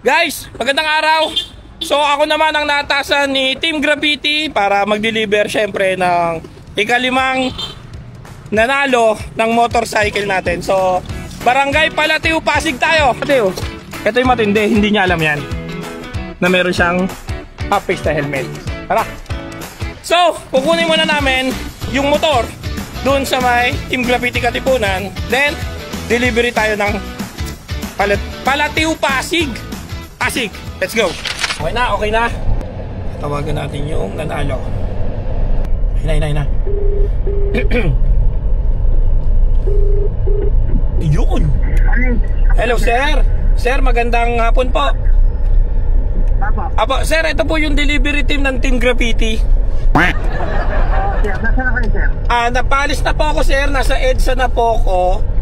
Guys, magandang araw. So ako naman ang natasan ni Team Graffiti para mag-deliver syempre ng ikalimang nanalo ng motorcycle natin. So Barangay Palateo, Pasig tayo. Palateo. Ito yung matindi, hindi niya alam yan na meron siyang half-face na helmet. Tara. So kukunin muna namin yung motor doon sa may Team Graffiti Katipunan. Then delivery tayo ng Palateo, Pasig. Pasig, let's go. Okay na, okay na. Tawagan natin yung nanalo. Hina. Yun. Hello sir. Sir, magandang hapon po. Apo, sir, ito po yung delivery team ng Team Graffiti. Sir, nasa na kayo, sir? Napalis na po ako, sir. Nasa EDSA na po ako.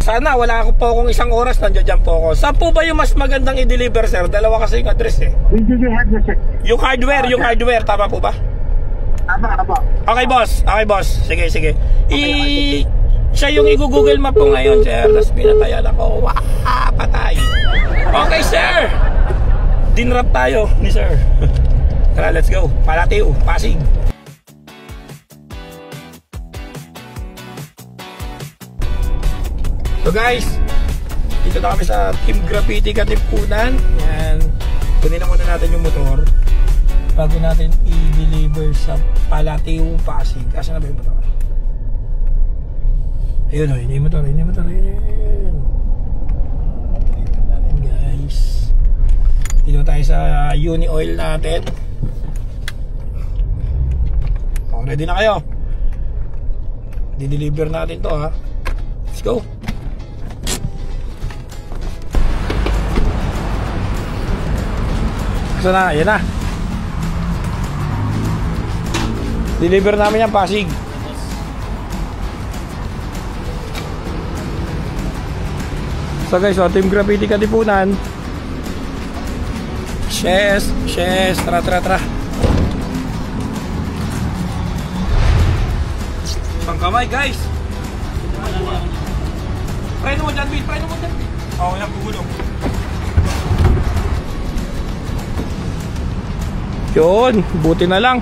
Sana wala ako po akong isang oras, nandiyan po ako. Saan po ba yung mas magandang i-deliver, sir? Dalawa kasi yung address eh. Yung hardware, tama po ba? Aba. Okay, boss. Sige. Siya yung i-google map po ngayon, sir. Tapos pinatayan ako. Wah, patay. Okay, sir. Dinrap tayo ni sir. Tara, let's go. Palateo, Pasig. So guys, dito na kami sa Team Graffiti Katipunan. Yan. Kunin na muna natin yung motor bago natin i-deliver sa Palateo, Pasig. Asa na ba yung motor? Ayun o, yun yung motor. Ayun. Dito natin guys. Dito tayo sa Uni Oil natin. O, ready na kayo? Di-deliver natin to ha. Let's go. So na, yan na. Deliver namin yan, Pasig. So guys, Team Graffiti Katipunan. Shes, tara. Pangkamay guys. Preno mo dyan, Bill. Oo, yan, pugulong. Yun, buti na lang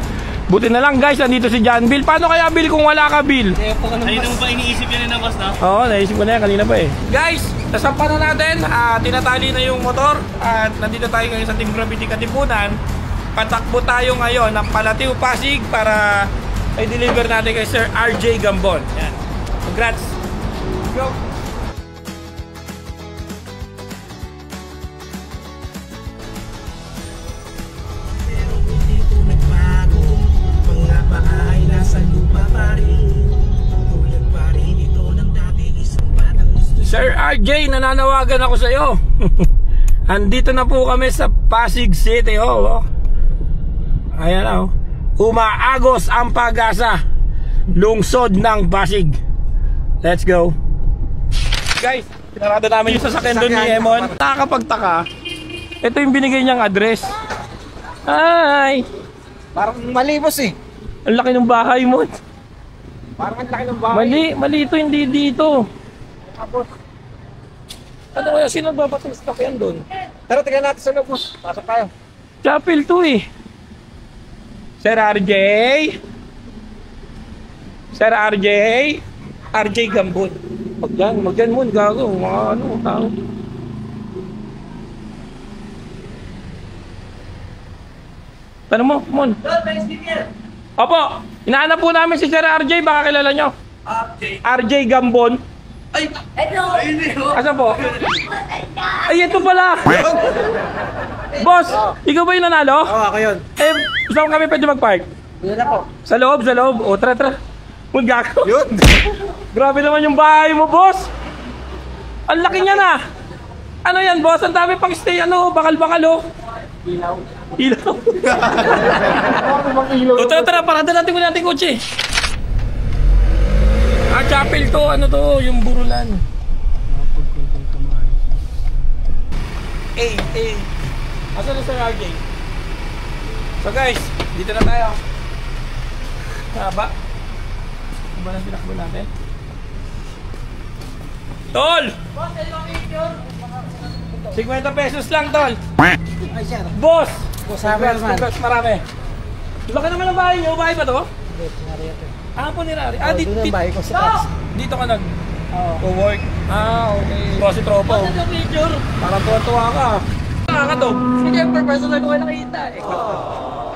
guys, nandito si John Bill. Paano kaya Bill kung wala ka Bill? Ayun mo ba iniisip yan na boss na? Oo, naisip ko na yan kanina pa eh. Guys, nasampan na natin, tinatali na yung motor. At nandito tayo ngayon sa Team Graffiti Katipunan. Patakbo tayo ngayon ng Palateo, Pasig para i-deliver natin kay Sir RJ Gambon. Yan. Congrats. Go. Sir RJ, nananawagan ako sa iyo. Andito na po kami sa Pasig City Hall. Ayan o. Umaagos ang pag-asa. Lungsod ng Pasig. Let's go. Guys, pinarada namin yung sasakyan doon ni Emon. Nakakapagtaka. Ito yung binigay niyang address. Hi. Parang mali, boss eh. Ang laki ng bahay mo. Parang ang laki ng bahay. Mali ito, hindi dito. Tapos, ano kaya sino nagbabatong stock yan doon? Tara, tingnan natin sa loob, boss. Pasok tayo. Chapel to eh. Sir RJ. RJ Gambon. Magyan mo, gago. Mga ano, tao. Tanong mo, Mon. Opo, inaanap po namin si Sir RJ. Baka kilala nyo. RJ Gambon. Ay! Asan po? Ay, ito pala! Boss, ikaw ba yung nanalo? Oo, ako yun. Saan kami pwede mag-park? Yun na po. Sa loob. O, tara. Magagawa. Yun! Grabe naman yung bahay mo, boss! Ang laki niya na! Ano yan, boss? Ang dami pang stay, bakal-bakal, oh. Ilaw. O, tara, parada natin ko natin kotse. Chapel to, ano to, yung burulan. Asan na Sir RJ? So guys, dito na tayo. Haba. Ano ba na tinakbo natin? Tol! 50 pesos lang, tol. Ay, sir. Boss! Kasama naman. Congrats, marami. Laki naman ang bahay nyo. Bahay ba to? Hindi, sinari ito. Ah, po nilari. Ah, Oh, doon ang bahay ko sa taas. dito ka nag Oo. work. Ah, okay. Ito si Tropo. Parang tuwa-tuwa ka. Nakakatog. Siyempre, personal ko nakita eh.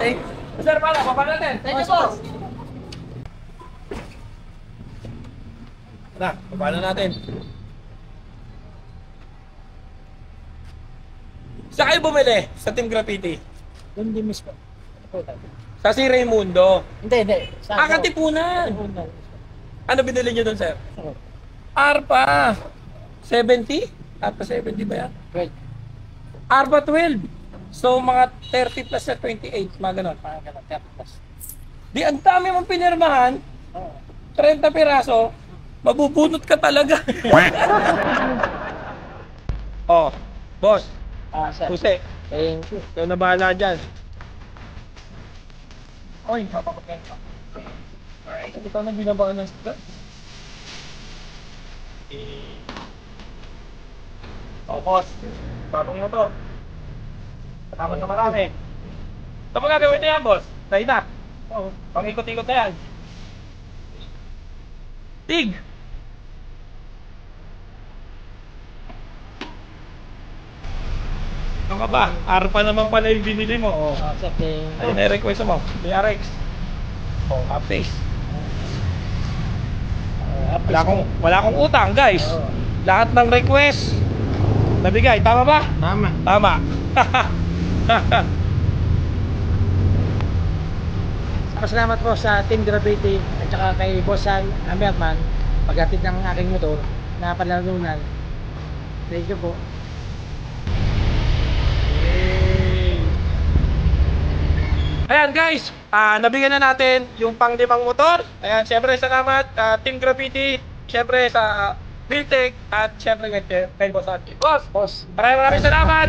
Eh, sir, pala, baba natin. Thank you, boss. Na, baba na natin. Saan kayo bumili sa Team Graffiti? Doon din mismo. Sa si Raimundo. Hindi. Ah, Katipunan. Ano binili nyo doon, sir? Arpa. 70? Arpa 70 ba yan? Well, Arpa 12. So, mga 30 plus na 28. Mga ganon. parang ganun, 30 plus. Di, ang dami mong pinirmahan. Oo. 30 piraso. Mabubunot ka talaga. Oh, boss. Sir. Jose, Thank you. ikaw na bahala dyan. Oy, papapagyan ka. Alright, ikaw na binabakan ng stress. Oh, boss. Patong mo to. Kasama na marami. Ito mo gagawin na yan, boss. Tayo na. Oo, pang-ikot-ikot na yan. Tig! Ano ka ba? Arpa naman pala yung binili mo. Oh. Sir, thank Ayun na yung request mo. BRX. Oh, updates. Wala akong utang, guys. Lahat ng request nabigay. Tama ba? Tama. Tama. Salamat po sa Team Graffiti at saka kay Boss San Amerman paghatid ng aking motor na palalunan. Thank you po. Ayan guys, nabigyan na natin yung pang-limang motor. Ayan, syempre salamat Team Graffiti, syempre sa Realtek at syempre kay Boss Santi. Boss, Boss, maraming salamat.